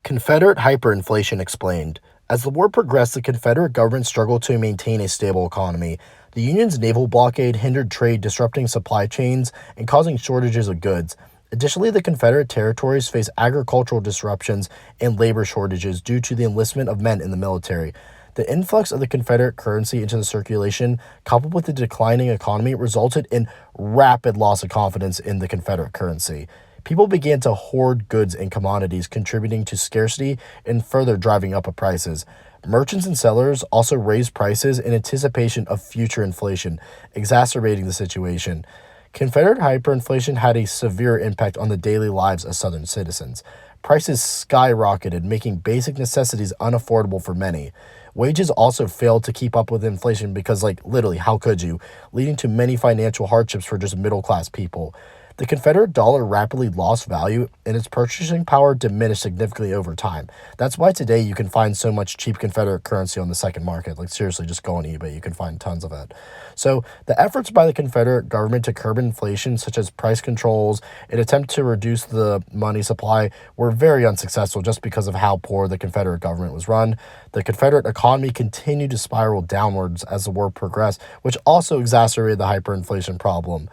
Confederate hyperinflation explained. As the war progressed, the Confederate government struggled to maintain a stable economy. The Union's naval blockade hindered trade, disrupting supply chains and causing shortages of goods. Additionally, the Confederate territories faced agricultural disruptions and labor shortages due to the enlistment of men in the military. The influx of the Confederate currency into the circulation, coupled with the declining economy, resulted in rapid loss of confidence in the Confederate currency. People began to hoard goods and commodities, contributing to scarcity and further driving up prices. Merchants and sellers also raised prices in anticipation of future inflation, exacerbating the situation. Confederate hyperinflation had a severe impact on the daily lives of Southern citizens. Prices skyrocketed, making basic necessities unaffordable for many. Wages also failed to keep up with inflation because, literally, how could you? Leading to many financial hardships for just middle class people. The Confederate dollar rapidly lost value and its purchasing power diminished significantly over time. That's why today you can find so much cheap Confederate currency on the second market. Seriously, just go on eBay, you can find tons of it. So, the efforts by the Confederate government to curb inflation, such as price controls and attempt to reduce the money supply, were very unsuccessful just because of how poor the Confederate government was run. The Confederate economy continued to spiral downwards as the war progressed, which also exacerbated the hyperinflation problem.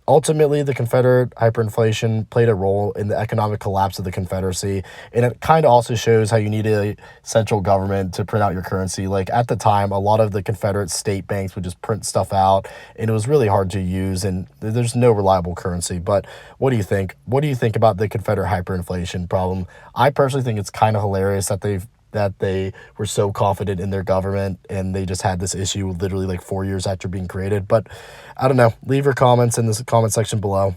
Ultimately, the Confederate hyperinflation played a role in the economic collapse of the Confederacy, and it kind of also shows how you need a central government to print out your currency. At the time, a lot of the Confederate state banks would just print stuff out, and it was really hard to use, and there's no reliable currency. But what do you think? What do you think about the Confederate hyperinflation problem? I personally think it's kind of hilarious that they were so confident in their government and they just had this issue literally 4 years after being created. But I don't know. Leave your comments in the comment section below.